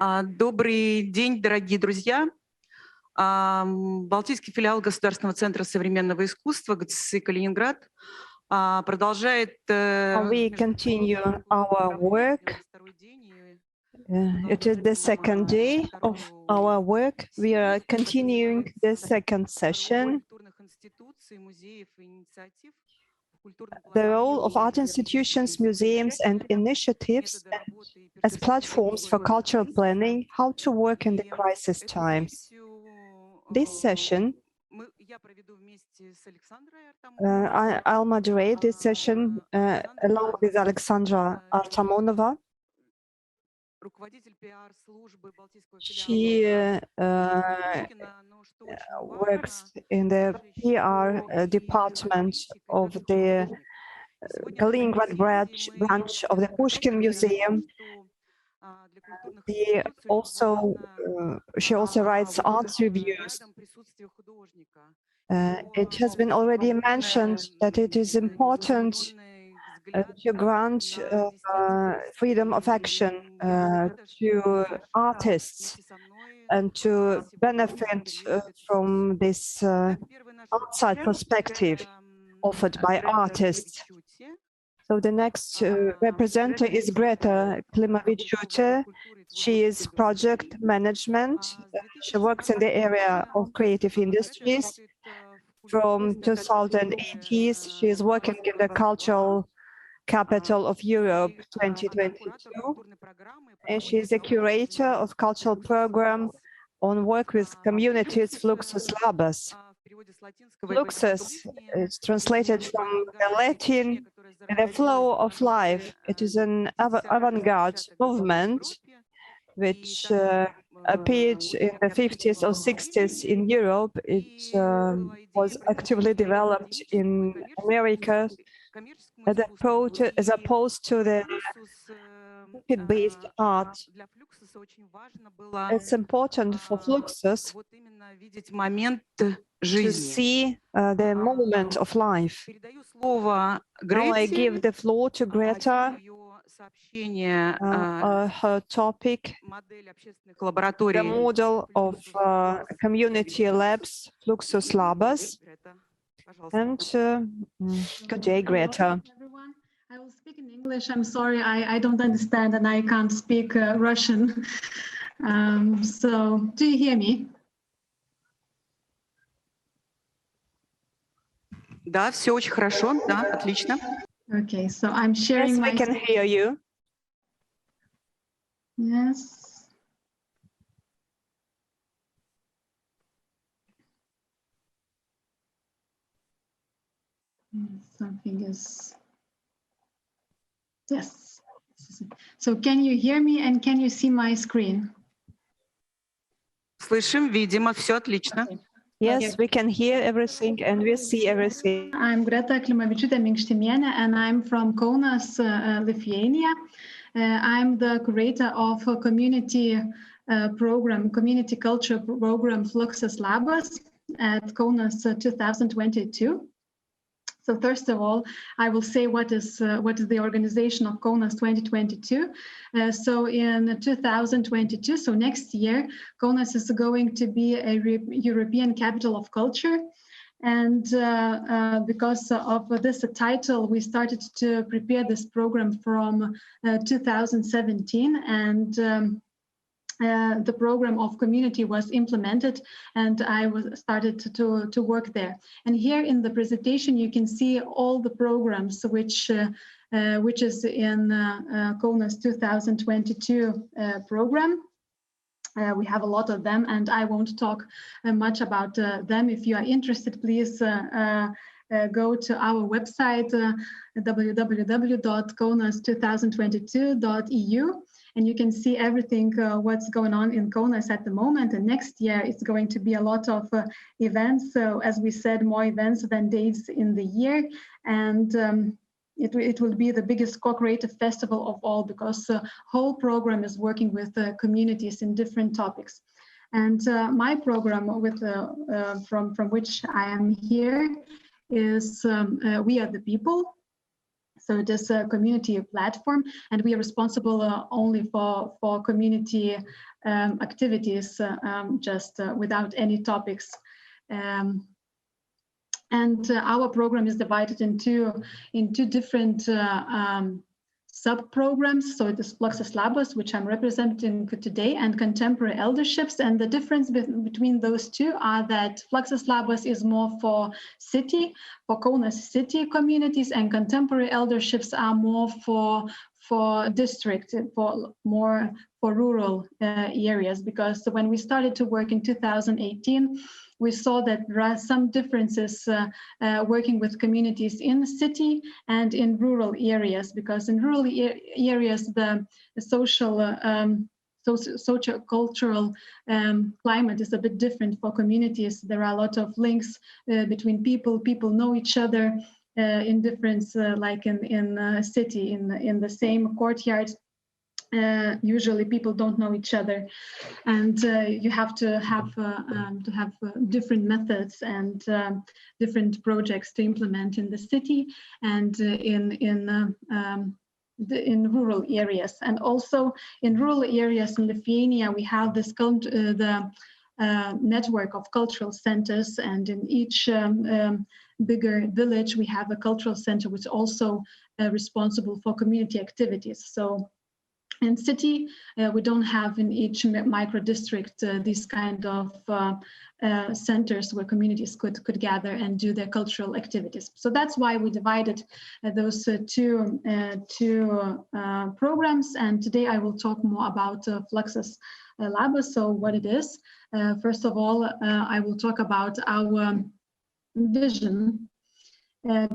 Добрый день, дорогие друзья. Балтийский филиал Государственного центра современного искусства ГЦСИ Калининград продолжает We continue our work. It is the second day of our work. We are continuing the second session. The role of art institutions, museums, and initiatives as platforms for cultural planning, how to work in the crisis times. This session, I'll moderate this session along with Alexandra Artamonova. She works in the PR department of the Kaliningrad branch of the Pushkin Museum. She also writes art reviews. It has been already mentioned that it is important to grant freedom of action to artists and to benefit from this outside perspective offered by artists. So the next representative is Greta Klimavichute. She is project management. She works in the area of creative industries. From 2018, she is working in the cultural capital of Europe 2022. And she is a curator of cultural program on work with communities Fluxus Labas. Fluxus is translated from the Latin, the flow of life. It is an avant-garde movement which appeared in the 50s or 60s in Europe. It was actively developed in America as opposed to the market-based art. It's important for Fluxus to see the moment of life. Now I give the floor to Greta. Her topic, the model of community labs, Fluxus Labas. And good day, Greta. Everyone, I will speak in English. I'm sorry, I don't understand and I can't speak Russian. So, do you hear me? Да, все очень хорошо, да, отлично. Okay, so I'm sharing. Yes, we can hear you. Yes. Something is. Yes. So can you hear me and can you see my screen? Слышим, видимо, все отлично. Yes, we can hear everything and we see everything. I'm Greta Klimavichute Minkštimienė and I'm from Kaunas, Lithuania. I'm the curator of a community community culture program Fluxus Labas at Kaunas 2022. So first of all, I will say what is the organization of Kaunas 2022. So in 2022, so next year, Kaunas is going to be a European capital of culture. And because of this title, we started to prepare this program from 2017. And the program of community was implemented and I started to work there. And here in the presentation, you can see all the programs which is in Kaunas 2022 program. We have a lot of them and I won't talk much about them. If you are interested, please go to our website, www.kaunas2022.eu. And you can see everything what's going on in Kaunas at the moment. And next year, it's going to be a lot of events. So as we said, more events than days in the year. And it will be the biggest co-creative festival of all because the whole program is working with communities in different topics. And my program from which I am here is We Are the People. So it is a community platform, and we are responsible only for community activities, just without any topics. And our program is divided into different sub-programs. So it is Fluxus Labas, which I'm representing today, and contemporary elderships. And the difference between those two are that Fluxus Labas is more for Kaunas city communities, and contemporary elderships are more for district, for rural areas. Because when we started to work in 2018, we saw that there are some differences working with communities in the city and in rural areas, because in rural areas, the socio-cultural climate is a bit different for communities. There are a lot of links between people know each other in difference, like in city, in the same courtyard. Usually people don't know each other, and you have to have different methods and different projects to implement in the city and in rural areas. And also in rural areas in Lithuania, we have this network of cultural centers, and in each bigger village we have a cultural center which is also responsible for community activities. So in city, we don't have in each micro district these kind of centers where communities could gather and do their cultural activities. So that's why we divided those two programs. And today I will talk more about Fluxus Labas, so what it is. First of all, I will talk about our vision.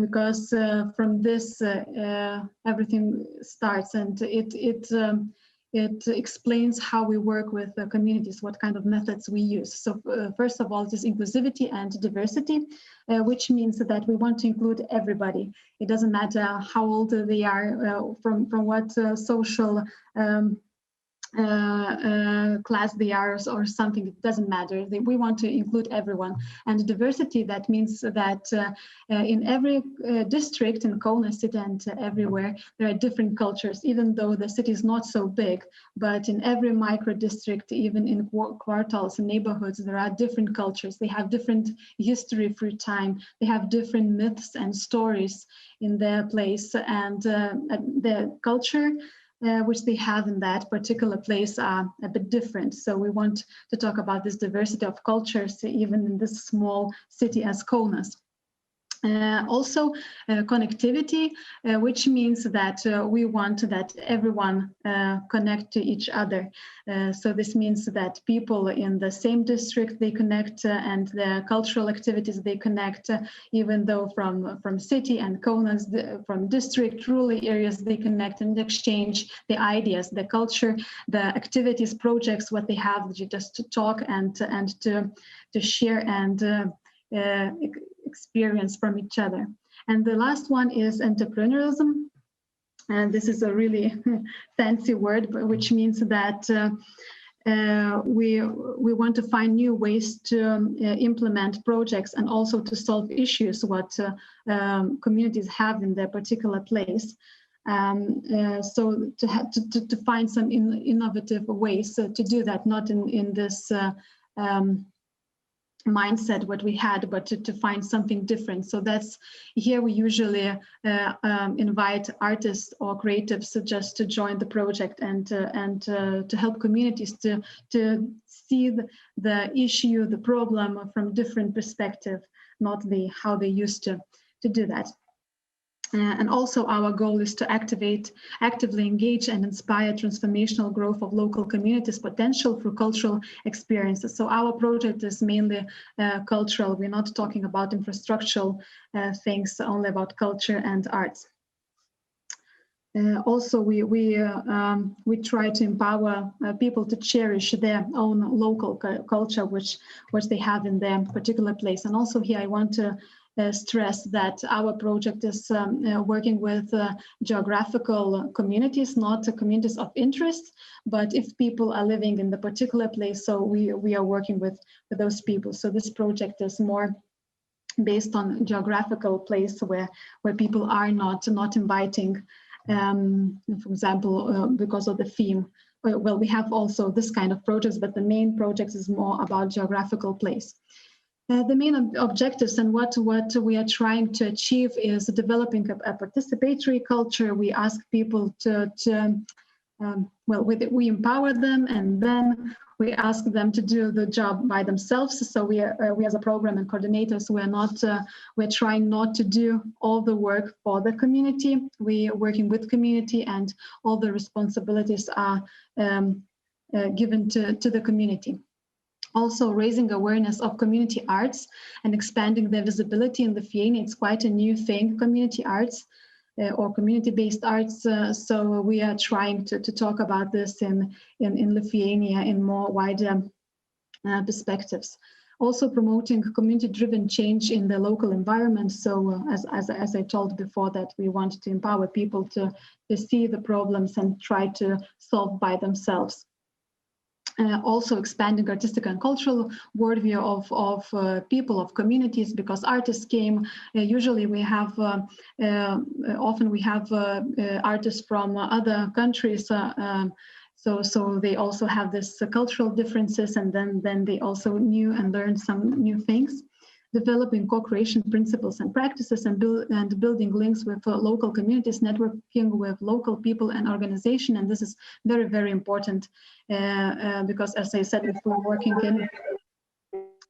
Because from this everything starts, and it explains how we work with communities, what kind of methods we use. So first of all, it is inclusivity and diversity, which means that we want to include everybody. It doesn't matter how old they are, from what social class they are or something. It doesn't matter. We want to include everyone. And diversity, that means that in every district in Kaunas city and everywhere there are different cultures, even though the city is not so big. But in every micro district, even in quarters and neighborhoods, there are different cultures. They have different history through time. They have different myths and stories in their place, and the culture which they have in that particular place are a bit different. So we want to talk about this diversity of cultures even in this small city as Kaunas. Also connectivity, which means that we want that everyone connect to each other. So this means that people in the same district, they connect, and the cultural activities they connect, even though from city and Kaunas, from district, rural areas, they connect and exchange the ideas, the culture, the activities, projects, what they have, just to talk and to share and experience from each other. And the last one is entrepreneurialism. And this is a really fancy word, but which means that we want to find new ways to implement projects and also to solve issues what communities have in their particular place. So to find some innovative ways to do that, not in this mindset what we had, but to find something different. So that's here we usually invite artists or creatives just to join the project and to help communities to see the issue, the problem from different perspective, not how they used to do that. And also our goal is to actively engage and inspire transformational growth of local communities' potential through cultural experiences. So our project is mainly cultural. We're not talking about infrastructural things, only about culture and arts. Also, we try to empower people to cherish their own local culture, which they have in their particular place. And also here I want to stress that our project is working with geographical communities, not communities of interest, but if people are living in the particular place, so we are working with those people. So this project is more based on geographical place where people are not inviting, for example, because of the theme. Well, we have also this kind of projects, but the main project is more about geographical place. The main objectives and what we are trying to achieve is developing a participatory culture. We ask people we empower them, and then we ask them to do the job by themselves. So we as a program and coordinators, we're trying not to do all the work for the community. We are working with community, and all the responsibilities are given to the community. Also raising awareness of community arts and expanding their visibility in Lithuania. It's quite a new thing, community arts or community-based arts. So we are trying to talk about this in Lithuania in more wider perspectives. Also promoting community-driven change in the local environment. So as I told before, that we want to empower people to see the problems and try to solve by themselves. Also expanding artistic and cultural worldview of people, of communities, because artists came, usually we have, often we have artists from other countries, so they also have this cultural differences, and then they also knew and learned some new things. Developing co-creation principles and practices, and building links with local communities, networking with local people and organization. And this is very, very important because, as I said, if we're working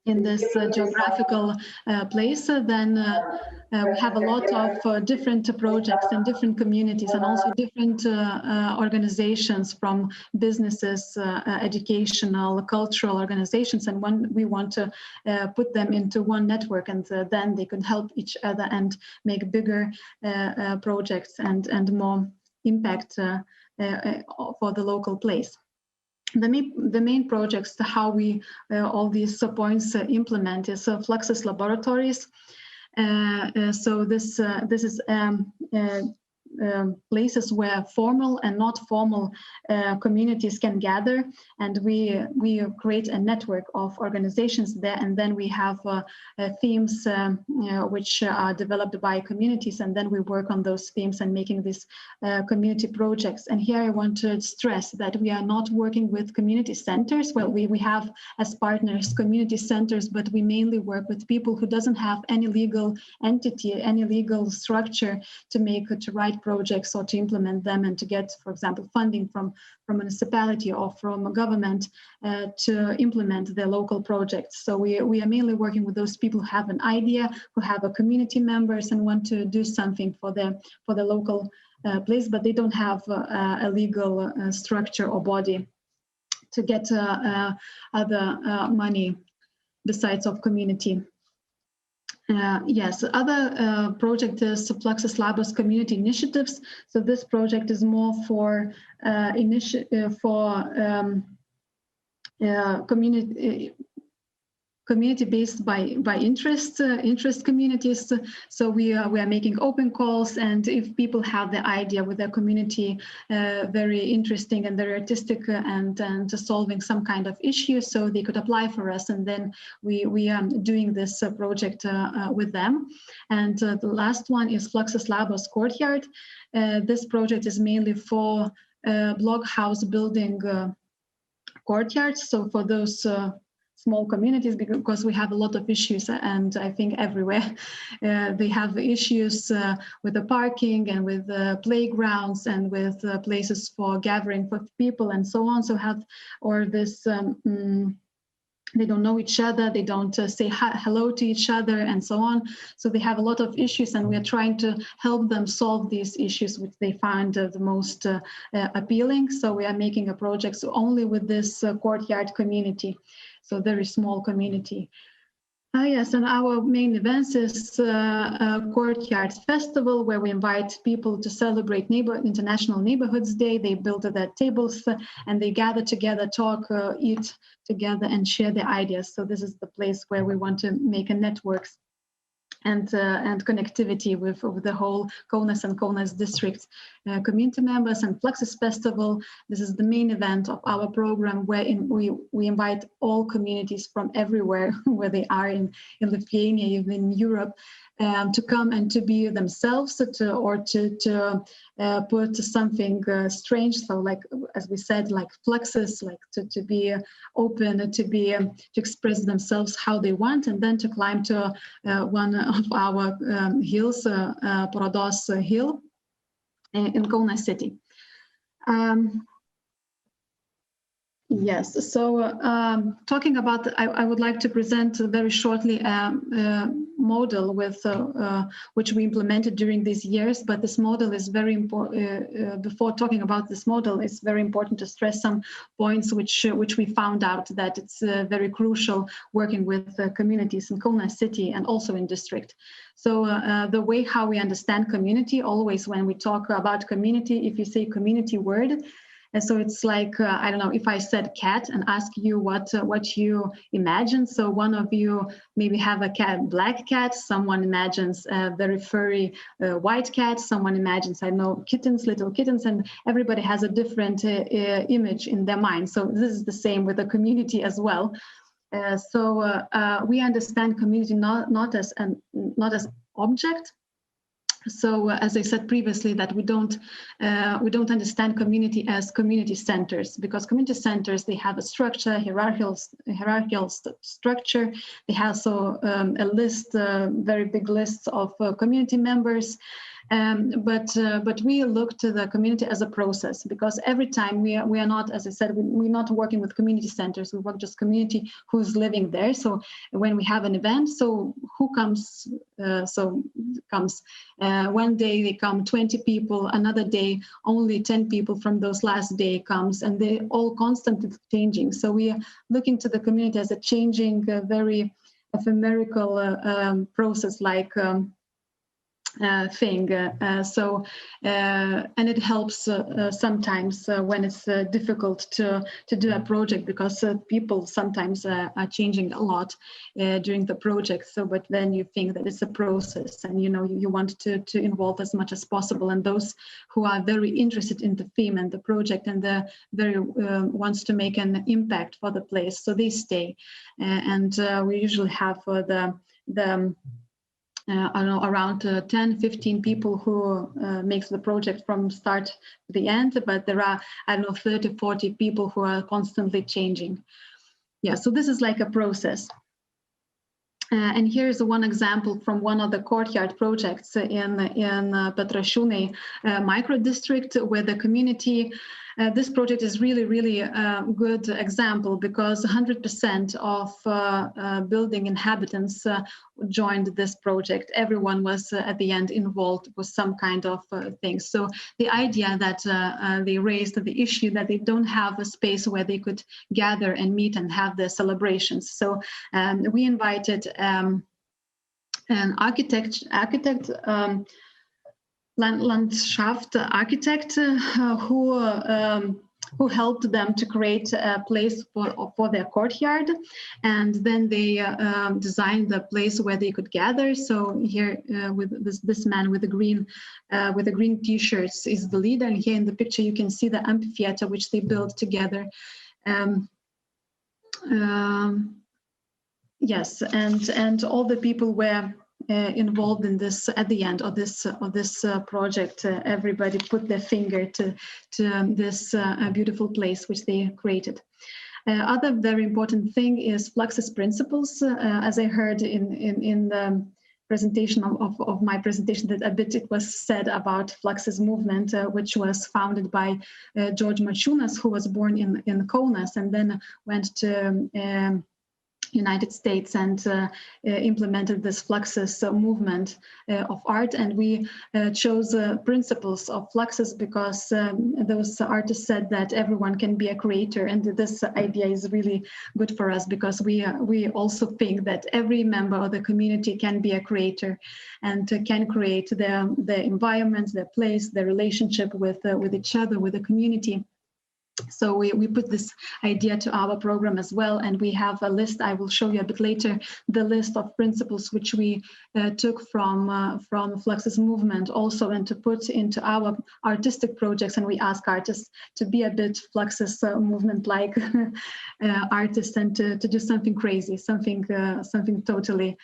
in this geographical place, then we have a lot of different projects and different communities, and also different organizations from businesses, educational, cultural organizations. And when we want to put them into one network, and then they can help each other and make bigger projects and more impact for the local place. The main projects, how we all these points implement, is Fluxus laboratories. So this is places where formal and not formal communities can gather, and we create a network of organizations there, and then we have themes which are developed by communities, and then we work on those themes and making these community projects. And here I want to stress that we are not working with community centers. Well, we have as partners community centers, but we mainly work with people who doesn't have any legal entity, any legal structure to write projects or to implement them, and to get, for example, funding from municipality or from a government to implement their local projects. So we are mainly working with those people who have an idea, who have a community members and want to do something for the local place, but they don't have a legal structure or body to get other money besides of community. Yes, other project is Fluxus Labos community initiatives. So this project is more for community based by interest communities. So we are making open calls, and if people have the idea with their community very interesting and very artistic and solving some kind of issue, so they could apply for us, and then we are doing this project with them. And the last one is Fluxus Labos Courtyard. This project is mainly for block house building courtyards, so for those small communities, because we have a lot of issues, and I think everywhere they have issues with the parking and with the playgrounds and with places for gathering for people and so on. So they don't know each other, they don't say hello to each other and so on. So they have a lot of issues, and we are trying to help them solve these issues, which they find the most appealing. So we are making a project only with this courtyard community. So very small community. Yes, and our main events is Courtyard Festival, where we invite people to celebrate International Neighborhoods Day. They build their tables and they gather together, talk, eat together, and share their ideas. So this is the place where we want to make a networks and connectivity with the whole Kaunas and Kaunas district community members. And Fluxus Festival, this is the main event of our program, where we invite all communities from everywhere where they are in Lithuania, even in Europe, to come and to be themselves, to put something strange. So, like as we said, like Fluxus, like to be open, to express themselves how they want, and then to climb to one of our hills, Parodos Hill, in Kaunas city. Yes, so talking about, I would like to present very shortly a model with which we implemented during these years, but this model is very important. Before talking about this model, it's very important to stress some points which we found out that it's very crucial working with communities in Kaunas city and also in district. So the way how we understand community, always when we talk about community, if you say community word, and so it's like, I don't know, if I said cat and ask you what you imagine. So one of you maybe have a cat, black cat, someone imagines a very furry white cat, someone imagines, I know, kittens, little kittens, and everybody has a different image in their mind. So this is the same with the community as well. So we understand community not as object. So as I said previously, that we don't understand community as community centers, because community centers, they have a structure, hierarchical structure. They have so a list, very big lists of community members. But we look to the community as a process, because every time we are not, as I said, we're not working with community centers. We work just community who's living there. So when we have an event, so who comes? One day they come 20 people, another day only 10 people from those last day comes, and they're all constantly changing. So we are looking to the community as a changing, very ephemeral process, like. Thing. And it helps sometimes when it's difficult to do a project, because people sometimes are changing a lot during the project. So, but then you think that it's a process, and you want to involve as much as possible. And those who are very interested in the theme and the project, and the very wants to make an impact for the place, so they stay. And we usually have I don't know, around 10, 15 people who makes the project from start to the end, but there are, I don't know, 30, 40 people who are constantly changing. Yeah, so this is like a process. And here's one example from one of the courtyard projects in Petrašiūnai micro district, where the community, this project is really, really a good example, because 100% of building inhabitants joined this project. Everyone was at the end involved with some kind of thing. So the idea that they raised the issue that they don't have a space where they could gather and meet and have their celebrations. So we invited an architect, Landschaft architect, who helped them to create a place for their courtyard, and then they designed the place where they could gather. So here, with this man with the green t-shirts is the leader, and here in the picture you can see the amphitheater which they built together. Yes, and all the people were involved in this. At the end of this project, everybody put their finger to this beautiful place which they created. Other very important thing is Fluxus principles. As I heard in the presentation of my presentation, that a bit it was said about Fluxus movement, which was founded by George Mačiūnas, who was born in Kaunas and then went to United States and implemented this Fluxus movement of art. And we chose principles of Fluxus because those artists said that everyone can be a creator, and this idea is really good for us, because we also think that every member of the community can be a creator and can create the environment, their place, their relationship with each other, with the community. So we put this idea to our program as well, and we have a list. I will show you a bit later the list of principles which we took from Fluxus movement also, and to put into our artistic projects. And we ask artists to be a bit Fluxus movement-like artists, and to do something crazy, something totally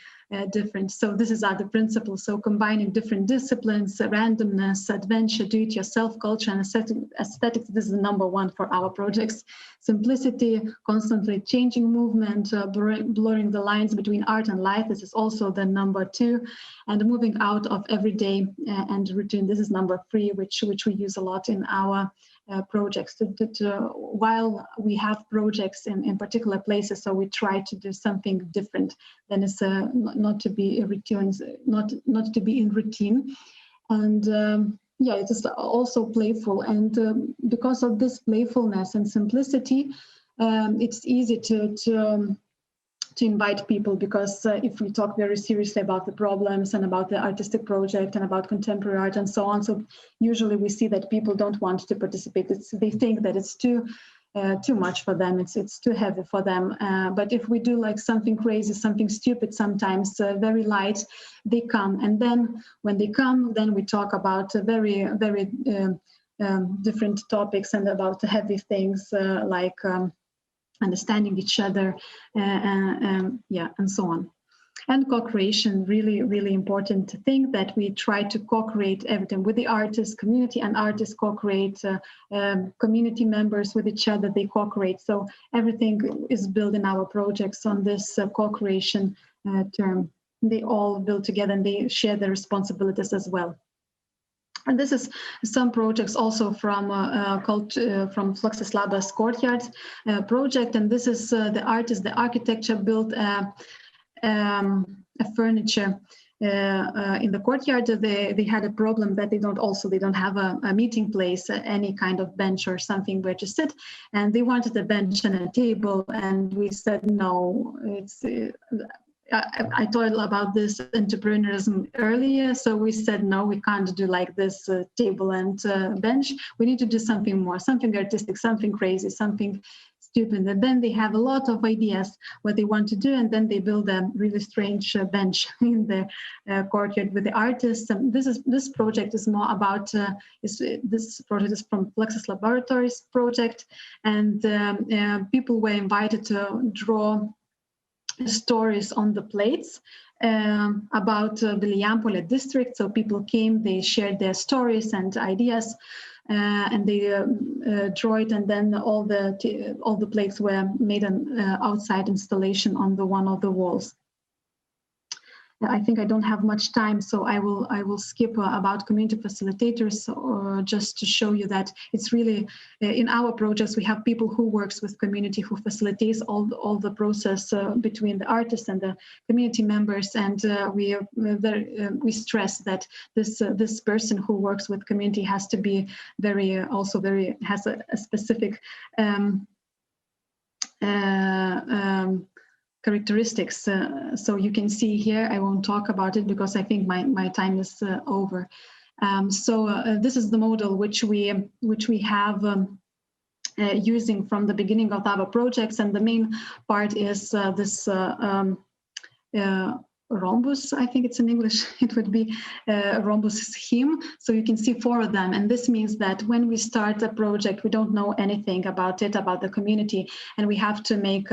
different. So this is other principles. So combining different disciplines, randomness, adventure, do-it-yourself, culture, and aesthetics. This is the number one for our projects. Simplicity, constantly changing movement, blurring the lines between art and life. This is also the number two. And moving out of everyday and routine. This is number three, which we use a lot in our projects. While we have projects in particular places, so we try to do something different than is not to be in routine, not to be in routine. And yeah, it is also playful, and because of this playfulness and simplicity, it's easy to invite people, because if we talk very seriously about the problems and about the artistic project and about contemporary art and so on, so usually we see that people don't want to participate. They think that it's too much for them, it's too heavy for them. But if we do like something crazy, something stupid, sometimes very light, they come. And then when they come, then we talk about very, very different topics and about heavy things like understanding each other, yeah, and so on. And co-creation, really, really important thing, that we try to co-create everything with the artists, community and artists co-create, community members with each other, they co-create. So everything is built in our projects on this co-creation term. They all build together and they share their responsibilities as well. And this is some projects also from Fluxus Labas Courtyard project. And this is the artist, the architecture built a furniture in the courtyard. They had a problem that they don't have a meeting place, any kind of bench or something where to sit, and they wanted a bench and a table. And we said no, it's. I told about this entrepreneurism earlier, so we said no, we can't do like this table and bench. We need to do something more, something artistic, something crazy, something stupid. And then they have a lot of ideas what they want to do, and then they build a really strange bench in the courtyard with the artists. And this project is more about this project is from Fluxus Laboratories project, and people were invited to draw stories on the plates about Vilijampolė district. So people came, they shared their stories and ideas, and they drew it, and then all the plates were made an outside installation on one of the walls. I think I don't have much time, so I will skip about community facilitators, just to show you that it's really in our projects we have people who works with community, who facilitates all the process between the artists and the community members, and we stress that this person who works with community has to be has a specific characteristics. So you can see here, I won't talk about it because I think my time is over. So this is the model which we have using from the beginning of our projects, and the main part is this rhombus, I think it's in English, it would be a rhombus scheme. So you can see 4 of them. And this means that when we start a project, we don't know anything about it, about the community, and we have to make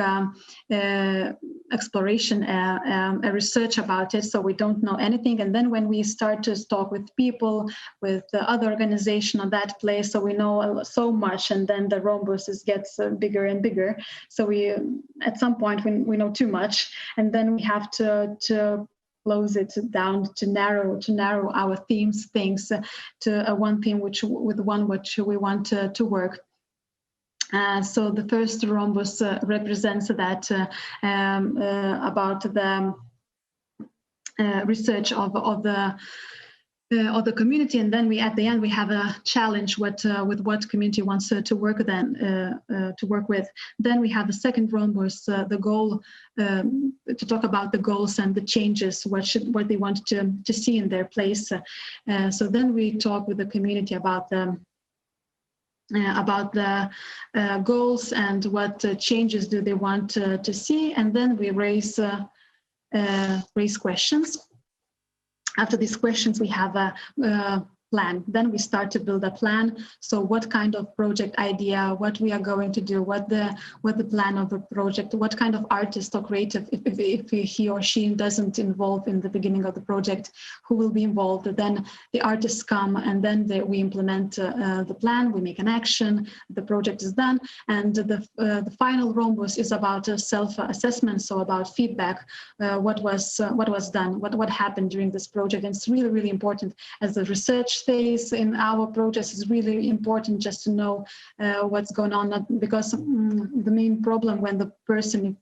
exploration, a research about it. So we don't know anything. And then when we start to talk with people, with the other organization on that place, so we know so much, and then the rhombus gets bigger and bigger. So we, at some point, we know too much, and then we have to close it down, to narrow our things to one theme which we want to work. So the first rhombus represents that about the research of the community, and then at the end we have a challenge with what community wants to work with. Then we have the second rhombus, the goal, to talk about the goals and the changes, what they want to see in their place. So then we talk with the community about about the goals and what changes do they want to see, and then we raise questions. After these questions, we have a plan. Then we start to build a plan. So what kind of project idea, what we are going to do, what the plan of the project, what kind of artist or creative, if he or she doesn't involve in the beginning of the project, who will be involved. Then the artists come, and then we implement the plan, we make an action, the project is done. And the final rhombus is about self-assessment, so about feedback, what was done, what happened during this project. And it's really, really important as the research phase in our project is really important just to know what's going on, because the main problem when the person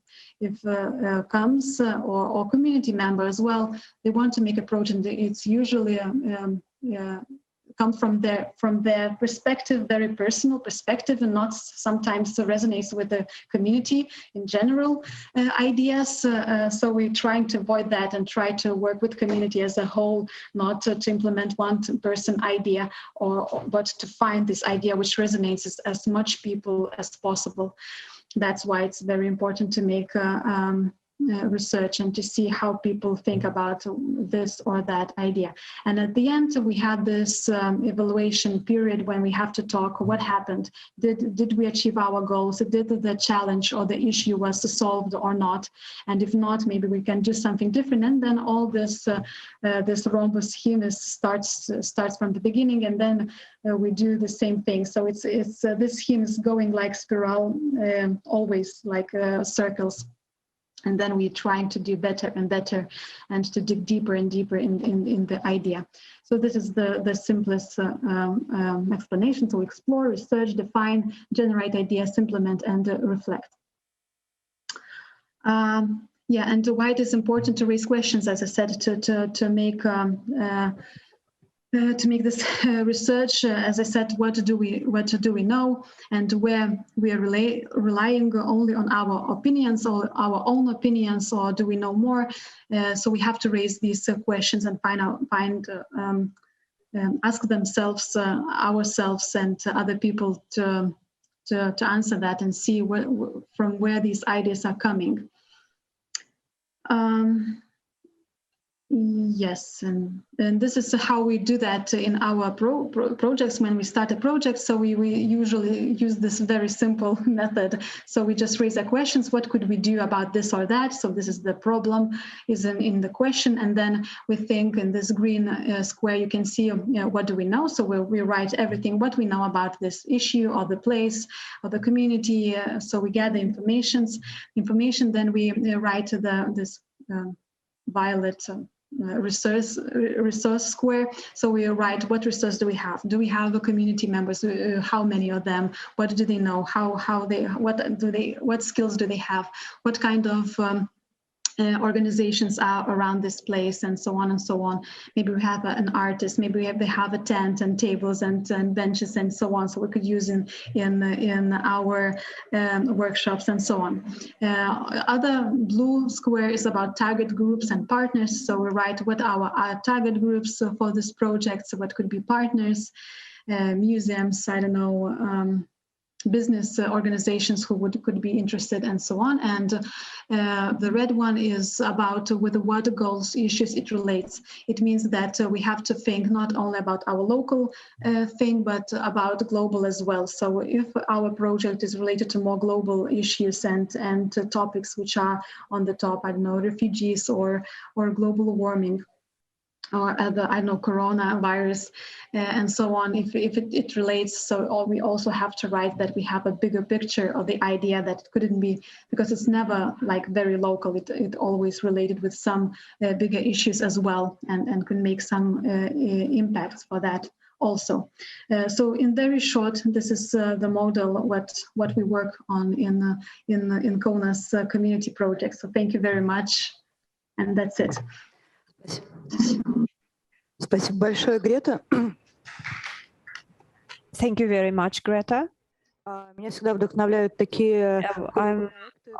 comes or community member as well, they want to make a project, it's usually come from their perspective, very personal perspective, and not sometimes resonates with the community in general ideas. So we're trying to avoid that and try to work with community as a whole, not to implement one person idea, but to find this idea which resonates as much people as possible. That's why it's very important to make research and to see how people think about this or that idea. And at the end, we had this evaluation period when we have to talk what happened. Did we achieve our goals? Did the challenge or the issue was solved or not? And if not, maybe we can do something different. And then all this this rhombus scheme starts from the beginning, and then we do the same thing. So it's this scheme is going like spiral, always like circles. And then we're trying to do better and better and to dig deeper and deeper in the idea. So this is the simplest explanation. So explore, research, define, generate ideas, implement, and reflect. Yeah, and why it is important to raise questions, as I said, to make this research, as I said, what do we know, and where we are relying only on our opinions or our own opinions, or do we know more? So we have to raise these questions and ask themselves, ourselves, and other people to answer that and see from where these ideas are coming. Yes, and this is how we do that in our projects when we start a project. So we usually use this very simple method. So we just raise the questions, what could we do about this or that? So this is the problem is in the question. And then we think in this green square, you can see what do we know? So we write everything, what we know about this issue or the place or the community. So we gather information, then we write this violet resource square. So we write what resource do we have? Do we have the community members? How many of them? What do they know? What skills do they have? What kind of organizations are around this place, and so on and so on. Maybe we have an artist, maybe they have a tent and tables and benches and so on, so we could use in our workshops and so on. Other blue square is about target groups and partners, so we write what our target groups for this project, so what could be partners, museums, I don't know, business organizations who could be interested, and so on. And the red one is about with what goals, issues it relates. It means that we have to think not only about our local thing, but about global as well. So if our project is related to more global issues and topics which are on the top, I don't know, refugees or global warming, or other, I don't know, coronavirus, and so on, if it relates. So we also have to write that we have a bigger picture of the idea, that it couldn't be, because it's never like very local, it always related with some bigger issues as well, and can make some impacts for that also. So in very short, this is the model, what we work on in Kaunas community project. So thank you very much, and that's it. Спасибо большое, Greta. Thank you very much, Greta. Меня всегда вдохновляют такие. I'm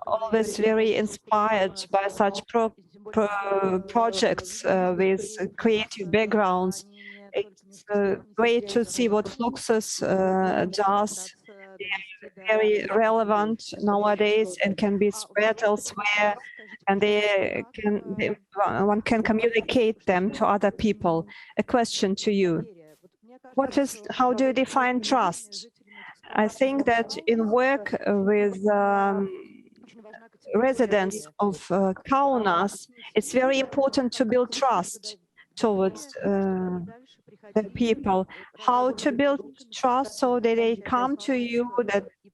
always very inspired by such projects with creative backgrounds, it's great to see what Fluxus does. Very relevant nowadays and can be spread elsewhere, and one can communicate them to other people. A question to you: how do you define trust? I think that in work with residents of Kaunas, it's very important to build trust towards the people. How to build trust so that they come to you,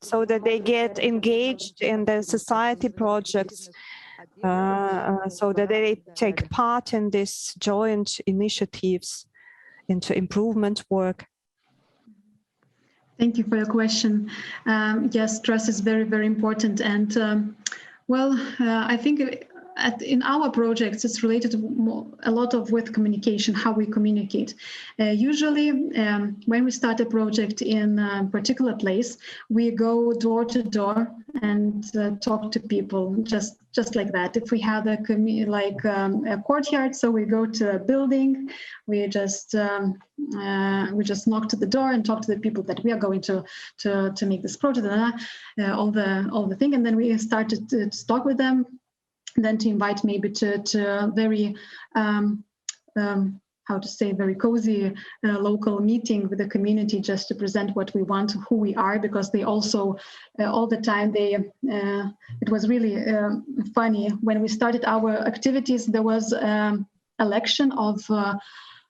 so that they get engaged in the society projects, so that they take part in these joint initiatives into improvement work. Thank you for your question. Yes, trust is very, very important. And I think in our projects, it's related a lot with communication, how we communicate. Usually, when we start a project in a particular place, we go door to door and talk to people, just like that. If we have a courtyard, so we go to a building, we just knock to the door and talk to the people that we are going to make this project, all the thing, and then we started to talk with them. Then to invite maybe to very very cozy local meeting with the community, just to present what we want, who we are, because they also all the time it was really funny when we started our activities. There was election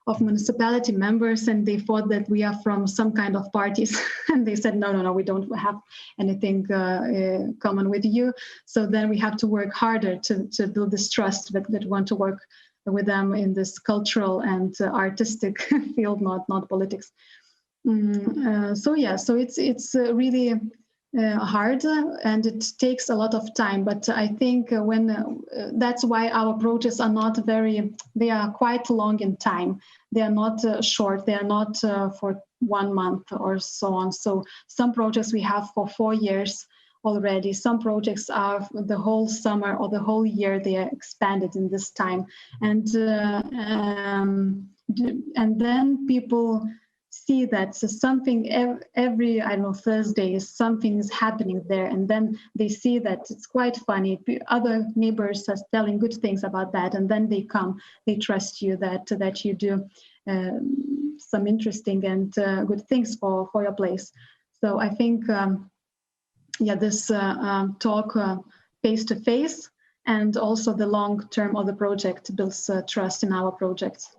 of municipality members, and they thought that we are from some kind of parties, and they said, no, we don't have anything common with you. So then we have to work harder to build this trust that want to work with them in this cultural and artistic field, not politics. So it's really hard, and it takes a lot of time. But I think that's why our projects are not they are quite long in time. They are not short. They are not for 1 month or so on. So some projects we have for 4 years already. Some projects are the whole summer or the whole year. They are expanded in this time, and then people see that something every Thursday something is happening there, and then they see that it's quite funny. Other neighbors are telling good things about that, and then they come, they trust you that you do some interesting and good things for your place. So I think this talk face to face, and also the long term of the project builds trust in our projects.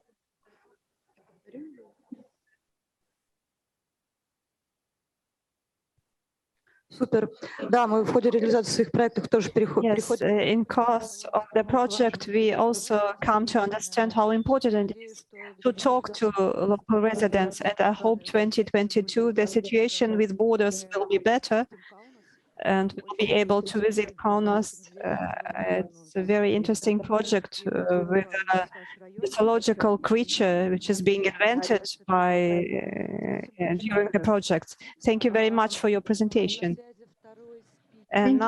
Супер. Да, мы в ходе реализации своих проектов тоже переходим. In course of the project, we also come to understand how important it is to talk to local residents. And I hope 2022, the situation with borders will be better, and we'll be able to visit Kaunas. It's a very interesting project with a mythological creature which is being invented during the project. Thank you very much for your presentation. And now